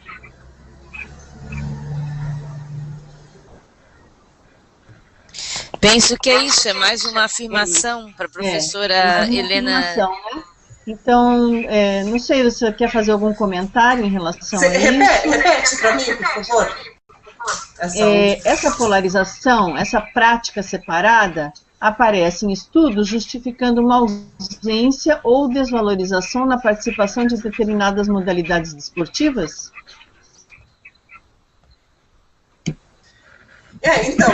Penso que é isso, é mais uma afirmação para a professora Helena.
Né? Então, não sei, você quer fazer algum comentário em relação a isso?
Repete para mim, por favor.
Essa polarização, essa prática separada, aparece em estudos justificando uma ausência ou desvalorização na participação de determinadas modalidades desportivas?
Então,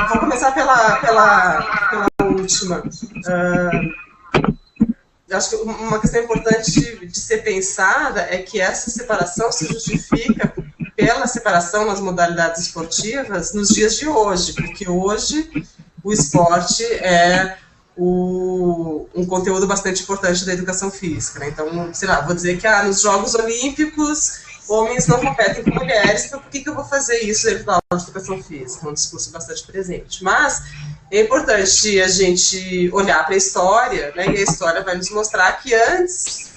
vou começar pela última. Acho que uma questão importante de ser pensada é que essa separação se justifica pela separação nas modalidades esportivas nos dias de hoje, porque hoje o esporte é um conteúdo bastante importante da educação física, né? Então, sei lá, vou dizer que nos Jogos Olímpicos homens não competem com mulheres, então por que eu vou fazer isso dentro da aula de educação física? É um discurso bastante presente. Mas é importante a gente olhar para a história, né? E a história vai nos mostrar que antes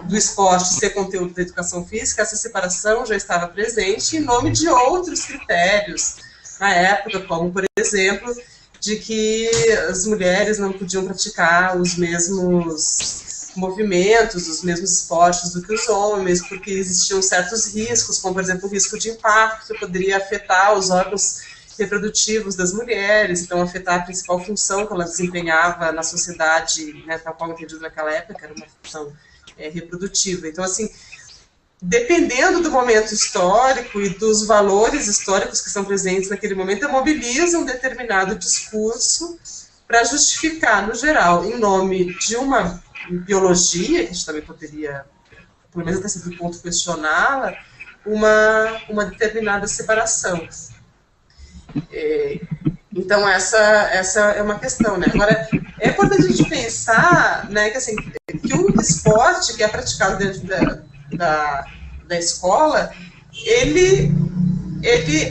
do esporte ser conteúdo da educação física, essa separação já estava presente em nome de outros critérios na época, como, por exemplo, de que as mulheres não podiam praticar os mesmos movimentos, os mesmos esportes do que os homens, porque existiam certos riscos, como, por exemplo, o risco de impacto, que poderia afetar os órgãos reprodutivos das mulheres, então afetar a principal função que ela desempenhava na sociedade, né, tal qual entendido naquela época, era uma função reprodutiva. Então, assim, dependendo do momento histórico e dos valores históricos que são presentes naquele momento, mobiliza um determinado discurso para justificar, no geral, em nome de uma biologia, que a gente também poderia, pelo menos até certo ponto, questioná-la, uma determinada separação. Então, essa é uma questão, né? Agora, é importante a gente pensar, né, que, assim, que o esporte que é praticado dentro da escola, ele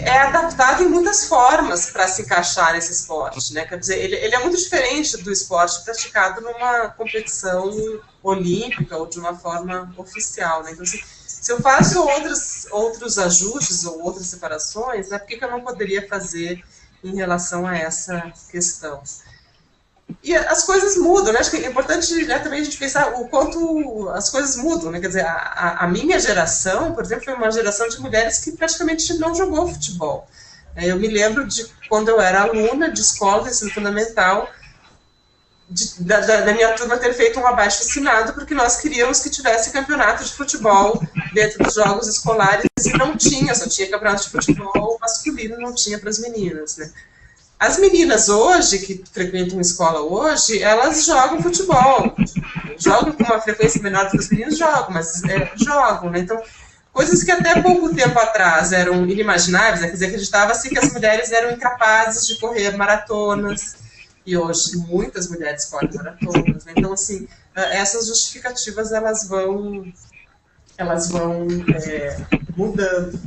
é adaptado em muitas formas para se encaixar nesse esporte, né? Quer dizer, ele é muito diferente do esporte praticado numa competição olímpica ou de uma forma oficial, né? Então, se eu faço outros ajustes ou outras separações, né, por que eu não poderia fazer em relação a essa questão? E as coisas mudam, né? Acho que é importante, né, também a gente pensar o quanto as coisas mudam, né? Quer dizer, a minha geração, por exemplo, foi uma geração de mulheres que praticamente não jogou futebol. Eu me lembro de quando eu era aluna de escola de ensino fundamental, da minha turma ter feito um abaixo-assinado porque nós queríamos que tivesse campeonato de futebol dentro dos jogos escolares e não tinha, só tinha campeonato de futebol masculino, não tinha para as meninas, né? As meninas hoje, que frequentam escola hoje, elas jogam futebol, jogam com uma frequência menor do que os meninos jogam, mas jogam, né? Então, coisas que até pouco tempo atrás eram inimagináveis, quer dizer, acreditava-se que as mulheres eram incapazes de correr maratonas, e hoje muitas mulheres correm maratonas, né? Então, assim, essas justificativas, elas vão mudando,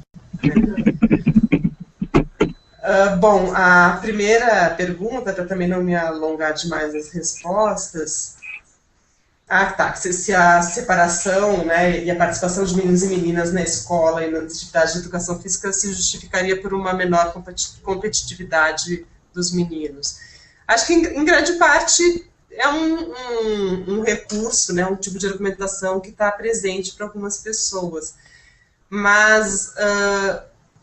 né? Bom, a primeira pergunta, para também não me alongar demais nas respostas, se a separação, né, e a participação de meninos e meninas na escola e nas atividades de educação física se justificaria por uma menor competitividade dos meninos. Acho que, em grande parte, é um recurso, né, um tipo de argumentação que está presente para algumas pessoas. Mas,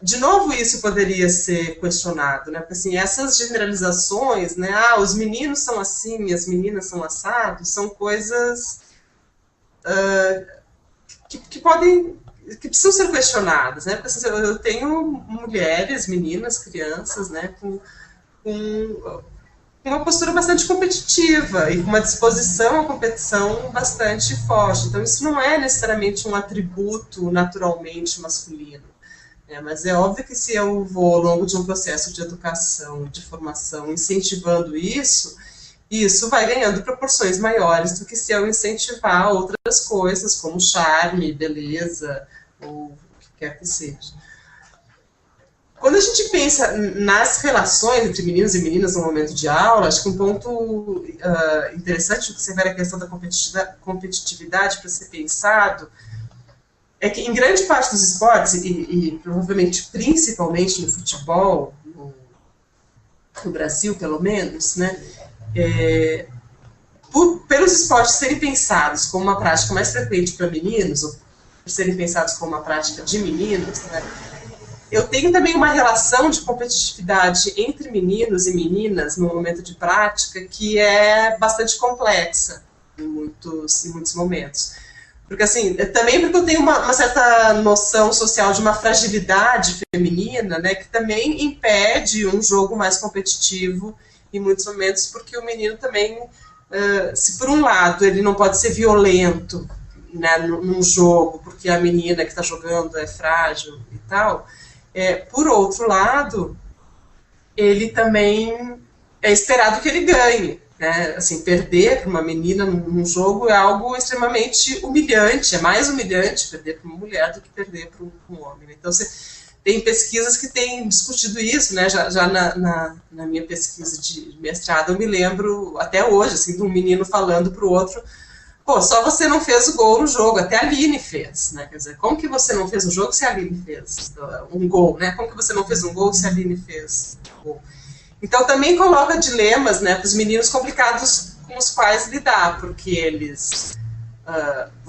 de novo, isso poderia ser questionado, né? Porque, assim, essas generalizações, né, os meninos são assim, as meninas são assados, são coisas que precisam ser questionadas, né? Porque, assim, eu tenho mulheres, meninas, crianças, né, com uma postura bastante competitiva e com uma disposição à competição bastante forte. Então, isso não é necessariamente um atributo naturalmente masculino. Mas é óbvio que se eu vou, ao longo de um processo de educação, de formação, incentivando isso vai ganhando proporções maiores do que se eu incentivar outras coisas, como charme, beleza, ou o que quer que seja. Quando a gente pensa nas relações entre meninos e meninas no momento de aula, acho que um ponto interessante que você vê a questão da competitividade para ser pensado é que em grande parte dos esportes, e provavelmente principalmente no futebol, no Brasil, pelo menos, né, pelos esportes serem pensados como uma prática mais frequente para meninos, ou por serem pensados como uma prática de meninos, né, eu tenho também uma relação de competitividade entre meninos e meninas no momento de prática que é bastante complexa em muitos momentos. Porque, assim, também porque eu tenho uma certa noção social de uma fragilidade feminina, né, que também impede um jogo mais competitivo em muitos momentos, porque o menino também, se por um lado ele não pode ser violento, né, num jogo, porque a menina que está jogando é frágil e tal, por outro lado, ele também é esperado que ele ganhe. Né? Assim, perder para uma menina num jogo é algo extremamente humilhante, é mais humilhante perder para uma mulher do que perder para um homem. Então, tem pesquisas que têm discutido isso, né? Já na minha pesquisa de mestrado, eu me lembro até hoje, assim, de um menino falando para o outro: pô, só você não fez o gol no jogo, até a Aline fez, né? Quer dizer, como que você não fez um jogo se a Aline fez um gol, né? Como que você não fez um gol se a Aline fez um gol? Então, também coloca dilemas, né, para os meninos complicados com os quais lidar, porque eles...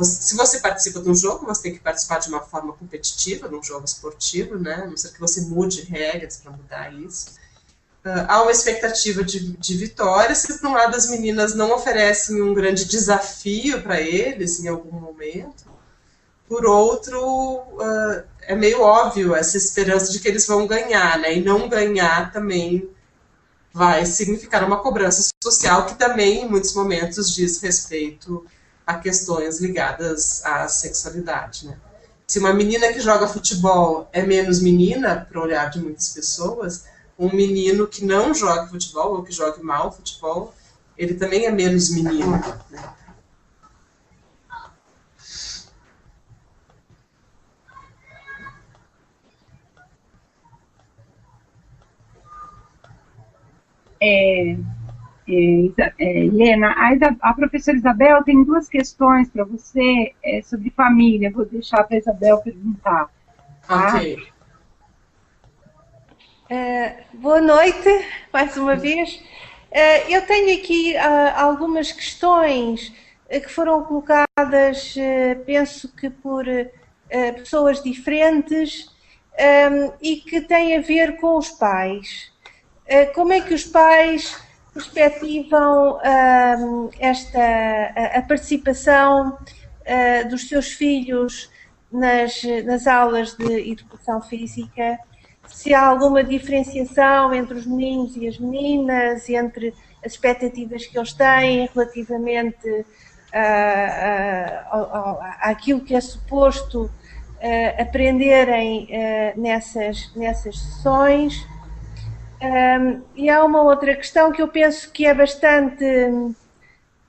se você participa de um jogo, você tem que participar de uma forma competitiva, de um jogo esportivo, né, a não ser que você mude regras para mudar isso. Há uma expectativa de vitória, se por um lado as meninas não oferecem um grande desafio para eles em algum momento, por outro, é meio óbvio essa esperança de que eles vão ganhar, né, e não ganhar também vai significar uma cobrança social que também, em muitos momentos, diz respeito a questões ligadas à sexualidade. Né? Se uma menina que joga futebol é menos menina, para o olhar de muitas pessoas, um menino que não joga futebol, ou que joga mal futebol, ele também é menos menino. Né?
Helena, a professora Isabel tem duas questões para você sobre família. Vou deixar para a Isabel perguntar. Tá?
Ok.
Boa noite, mais uma vez. Eu tenho aqui algumas questões que foram colocadas, penso que por pessoas diferentes, e que têm a ver com os pais. Como é que os pais perspectivam a participação dos seus filhos nas aulas de educação física? Se há alguma diferenciação entre os meninos e as meninas, entre as expectativas que eles têm relativamente àquilo que é suposto aprenderem nessas sessões? E há uma outra questão que eu penso que é bastante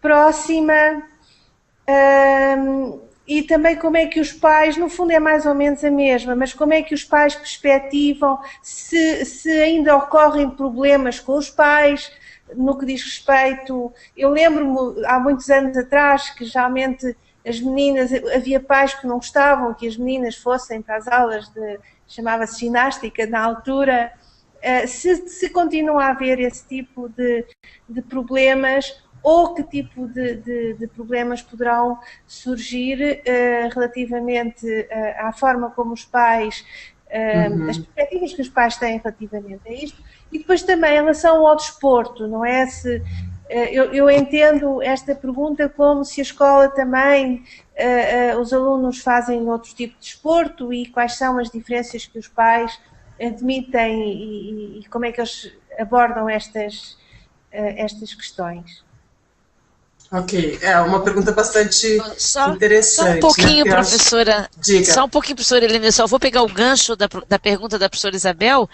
próxima, e também como é que os pais, no fundo é mais ou menos a mesma, mas como é que os pais perspectivam, se ainda ocorrem problemas com os pais, no que diz respeito... Eu lembro-me, há muitos anos atrás, que geralmente as meninas, havia pais que não gostavam que as meninas fossem para as aulas de, chamava-se ginástica na altura. Se continua a haver esse tipo de problemas, ou que tipo de problemas poderão surgir relativamente à forma como os pais, as perspectivas que os pais têm relativamente a isto, e depois também em relação ao desporto, não é? Eu entendo esta pergunta como se a escola também, os alunos fazem outro tipo de desporto, e quais são as diferenças que os pais admitem e como é que eles abordam estas questões.
Ok, é uma pergunta bastante interessante.
Só um pouquinho,
né?
professora.
Diga.
Só um pouquinho, professora Helena. Só vou pegar o gancho da pergunta da professora Isabel,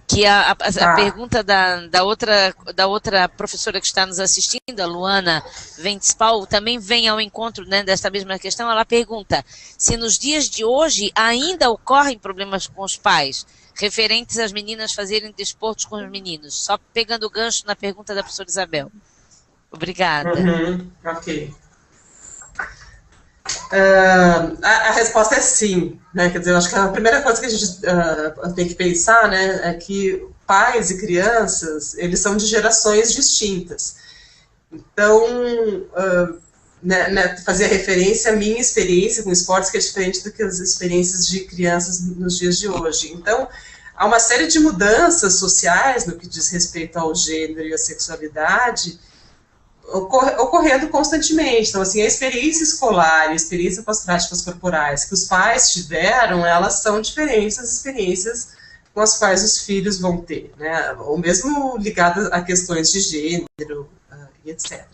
que a pergunta da outra professora que está nos assistindo, a Luana Ventspal, também vem ao encontro, né, desta mesma questão. Ela pergunta se nos dias de hoje ainda ocorrem problemas com os pais referentes às meninas fazerem desportos com os meninos. Só pegando o gancho na pergunta da professora Isabel. Obrigada.
Ok. A resposta é sim, né? Quer dizer, eu acho que a primeira coisa que a gente tem que pensar, né, é que pais e crianças, eles são de gerações distintas. Então, fazer referência à minha experiência com esportes, que é diferente do que as experiências de crianças nos dias de hoje. Então, há uma série de mudanças sociais no que diz respeito ao gênero e à sexualidade ocorrendo constantemente. Então, assim, a experiência escolar e a experiência com as práticas corporais que os pais tiveram, elas são diferentes das experiências com as quais os filhos vão ter, né? Ou mesmo ligadas a questões de gênero e etc.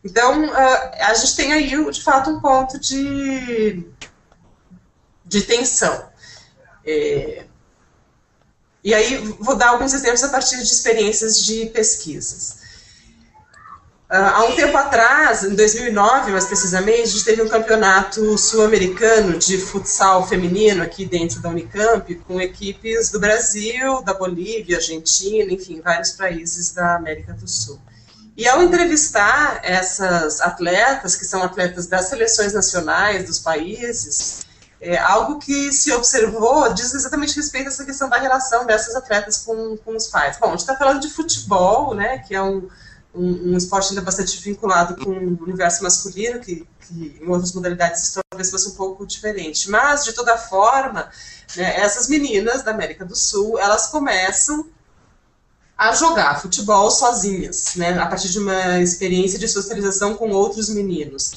Então, a gente tem aí, de fato, um ponto de tensão. E aí, vou dar alguns exemplos a partir de experiências de pesquisas. Há um tempo atrás, em 2009, mais precisamente, a gente teve um campeonato sul-americano de futsal feminino aqui dentro da Unicamp, com equipes do Brasil, da Bolívia, Argentina, enfim, vários países da América do Sul. E ao entrevistar essas atletas, que são atletas das seleções nacionais dos países, algo que se observou diz exatamente respeito a essa questão da relação dessas atletas com os pais. Bom, a gente está falando de futebol, né, que é um esporte ainda bastante vinculado com o universo masculino, que em outras modalidades talvez fosse um pouco diferente. Mas, de toda forma, né, essas meninas da América do Sul, elas começam a jogar futebol sozinhas, né, a partir de uma experiência de socialização com outros meninos.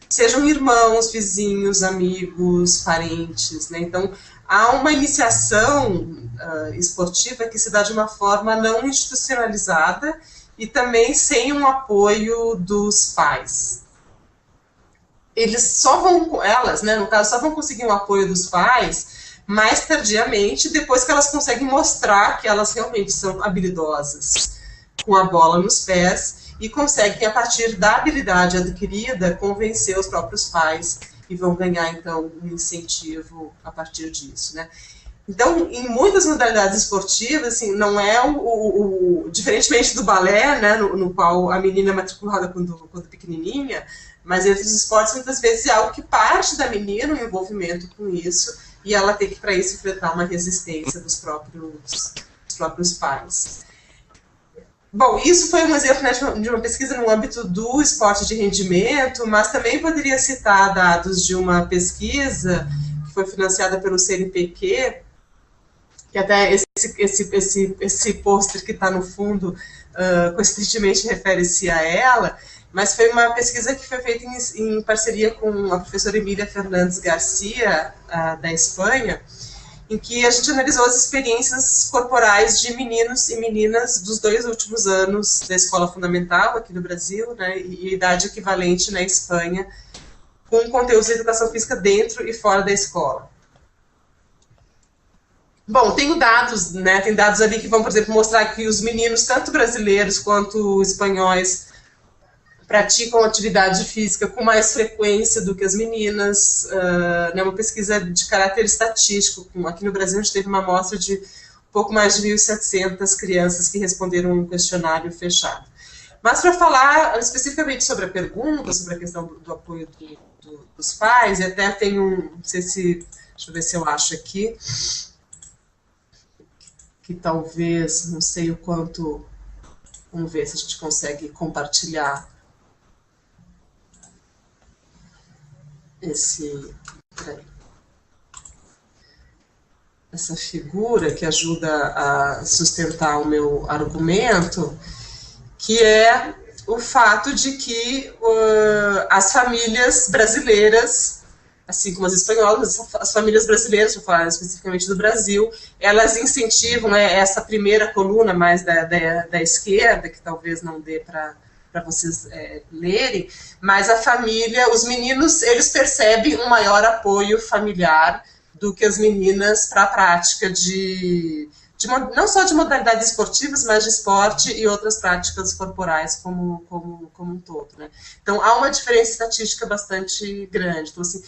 Sejam irmãos, vizinhos, amigos, parentes, né? Então, há uma iniciação esportiva que se dá de uma forma não institucionalizada e também sem um apoio dos pais. Elas, né, no caso, só vão conseguir um apoio dos pais mais tardiamente, depois que elas conseguem mostrar que elas realmente são habilidosas com a bola nos pés e conseguem, a partir da habilidade adquirida, convencer os próprios pais e vão ganhar, então, um incentivo a partir disso, né? Então, em muitas modalidades esportivas, assim, não é diferentemente do balé, né, no qual a menina é matriculada quando pequenininha, mas entre os esportes, muitas vezes, é algo que parte da menina, o envolvimento com isso, e ela tem que, para isso, enfrentar uma resistência dos próprios pais. Bom, isso foi um exemplo, né, de uma pesquisa no âmbito do esporte de rendimento, mas também poderia citar dados de uma pesquisa que foi financiada pelo CNPq, que até esse pôster que está no fundo, coincidentemente refere-se a ela, mas foi uma pesquisa que foi feita em parceria com a professora Emília Fernandes Garcia, da Espanha, em que a gente analisou as experiências corporais de meninos e meninas dos 2 últimos anos da escola fundamental aqui no Brasil, né, e idade equivalente na Espanha, com conteúdos de educação física dentro e fora da escola. Bom, tem dados, né, tem dados ali que vão, por exemplo, mostrar que os meninos, tanto brasileiros quanto espanhóis, praticam atividade física com mais frequência do que as meninas, né, uma pesquisa de caráter estatístico. Aqui no Brasil a gente teve uma amostra de um pouco mais de 1.700 crianças que responderam um questionário fechado. Mas para falar especificamente sobre a pergunta, sobre a questão do apoio dos pais, e até tem não sei se, deixa eu ver se eu acho aqui, que talvez, não sei o quanto, vamos ver se a gente consegue compartilhar essa figura que ajuda a sustentar o meu argumento, que é o fato de que as famílias brasileiras, assim como as espanholas, as famílias brasileiras, vou falar especificamente do Brasil, elas incentivam, né, essa primeira coluna mais da esquerda, que talvez não dê para vocês lerem, mas a família, os meninos, eles percebem um maior apoio familiar do que as meninas para a prática não só de modalidades esportivas, mas de esporte e outras práticas corporais como um todo, né? Então, há uma diferença estatística bastante grande. Então, assim,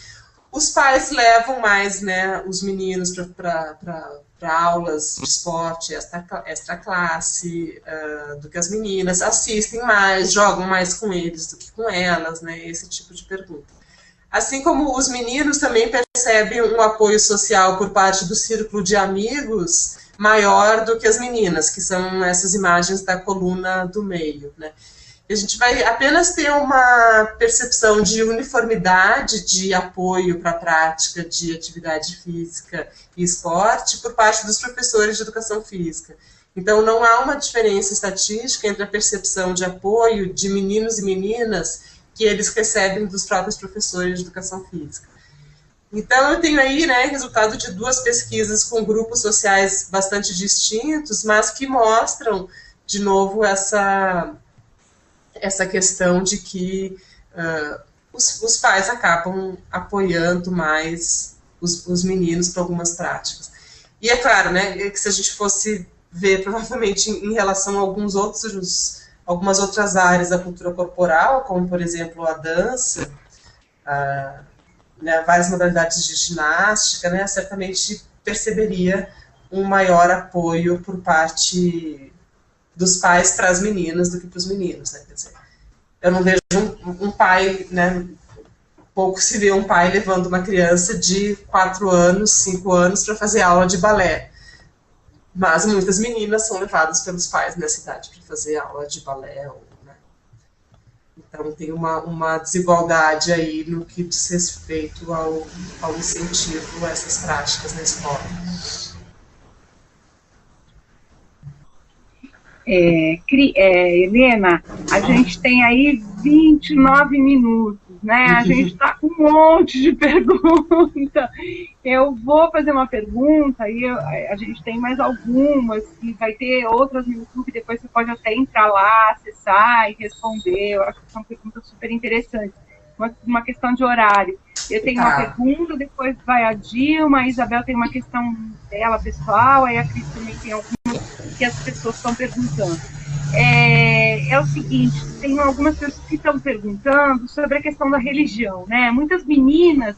os pais levam mais, né, os meninos para aulas de esporte, extra classe, do que as meninas, assistem mais, jogam mais com eles do que com elas, né, esse tipo de pergunta. Assim como os meninos também percebem um apoio social por parte do círculo de amigos maior do que as meninas, que são essas imagens da coluna do meio, né? A gente vai apenas ter uma percepção de uniformidade de apoio para a prática de atividade física e esporte por parte dos professores de educação física. Então, não há uma diferença estatística entre a percepção de apoio de meninos e meninas que eles recebem dos próprios professores de educação física. Então, eu tenho aí, né, resultado de 2 pesquisas com grupos sociais bastante distintos, mas que mostram, de novo, essa questão de que os pais acabam apoiando mais os meninos para algumas práticas. E é claro, né, que se a gente fosse ver, provavelmente, em relação a algumas outras áreas da cultura corporal, como, por exemplo, a dança, né, várias modalidades de ginástica, né, certamente perceberia um maior apoio por parte dos pais para as meninas do que para os meninos, né? Quer dizer, eu não vejo um pai, né, pouco se vê um pai levando uma criança de 4 anos, 5 anos para fazer aula de balé, mas muitas meninas são levadas pelos pais nessa idade para fazer aula de balé, né? Então tem uma desigualdade aí no que diz respeito ao incentivo a essas práticas na escola.
Helena, a gente tem aí 29 minutos, né? A gente está com um monte de perguntas. Eu vou fazer uma pergunta e a gente tem mais algumas, e vai ter outras no YouTube, depois você pode até entrar lá, acessar e responder. Eu acho que são perguntas super interessantes. Uma questão de horário. Eu tenho uma pergunta, depois vai a Dilma, a Isabel tem uma questão dela pessoal, aí a Cris também tem algumas que as pessoas estão perguntando. É o seguinte, tem algumas pessoas que estão perguntando sobre a questão da religião, né? Muitas meninos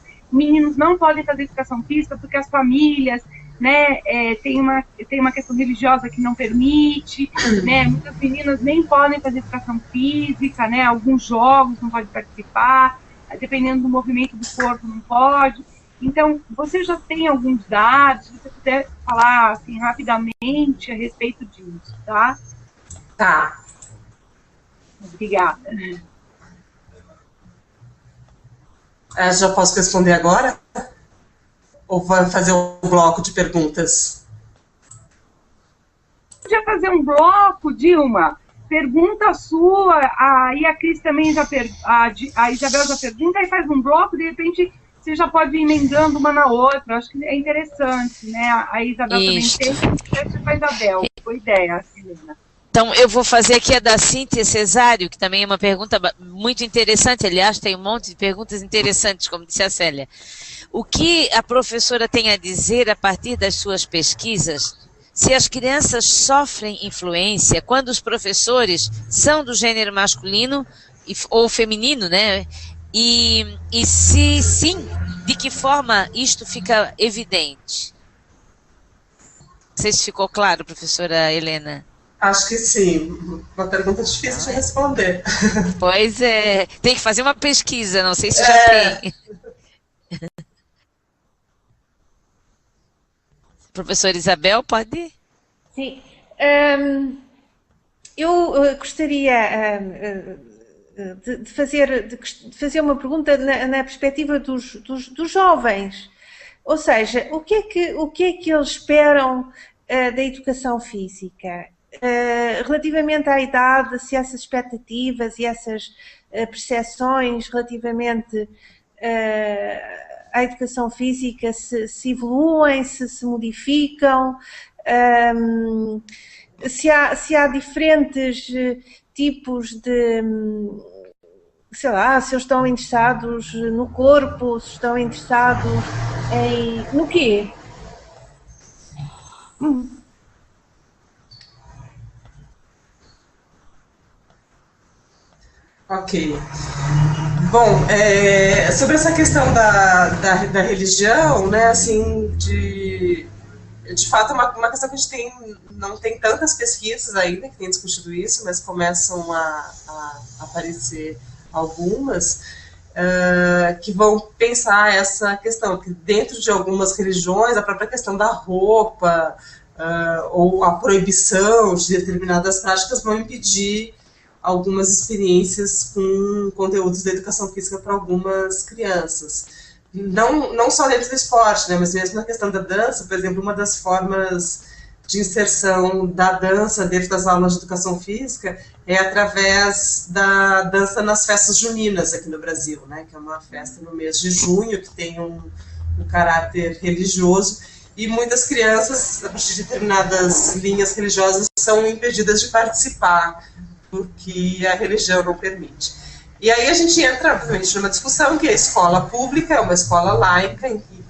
não podem fazer educação física porque as famílias, né, tem uma questão religiosa que não permite, né? Muitas meninas nem podem fazer educação física, né? Alguns jogos não podem participar, dependendo do movimento do corpo não pode. Então, você já tem alguns dados, se você puder falar assim, rapidamente a respeito disso, tá?
Tá.
Obrigada.
Já posso responder agora? Ou vai fazer um bloco de perguntas?
Podia fazer um bloco, Dilma. Pergunta sua, aí a Cris também a Isabel já pergunta, aí faz um bloco, de repente você já pode ir emendando uma na outra. Acho que é interessante, né? A Isabel
Isso.
também tem, você faz a Isabel. Boa ideia, Helena.
Então, eu vou fazer aqui a da Cíntia Cesário, que também é uma pergunta muito interessante. Aliás, tem um monte de perguntas interessantes, como disse a Célia. O que a professora tem a dizer a partir das suas pesquisas, se as crianças sofrem influência quando os professores são do gênero masculino ou feminino, né? E se sim, de que forma isto fica evidente? Não sei se ficou claro, professora Helena.
Acho que sim. Uma pergunta difícil de responder.
Pois é. Tem que fazer uma pesquisa, não sei se já tem. Professora Isabel, pode ir?
Sim. Eu gostaria de fazer uma pergunta na perspectiva dos jovens. Ou seja, o que é que eles esperam da educação física? Relativamente à idade, se essas expectativas e essas percepções relativamente à educação física se evoluem, se modificam, se há diferentes tipos de, sei lá, se eles estão interessados no corpo, se estão interessados no quê?
Ok. Bom, sobre essa questão da religião, né, assim, de fato é uma questão que a gente não tem tantas pesquisas ainda que têm discutido isso, mas começam a aparecer algumas que vão pensar essa questão, que dentro de algumas religiões, a própria questão da roupa, ou a proibição de determinadas práticas vão impedir algumas experiências com conteúdos da educação física para algumas crianças. Não só dentro do esporte, né, mas mesmo na questão da dança, por exemplo, uma das formas de inserção da dança dentro das aulas de educação física é através da dança nas festas juninas aqui no Brasil, né, que é uma festa no mês de junho, que tem um caráter religioso, e muitas crianças, a partir de determinadas linhas religiosas, são impedidas de participar, porque a religião não permite. E aí a gente entra, obviamente, numa discussão que a escola pública é uma escola laica, em que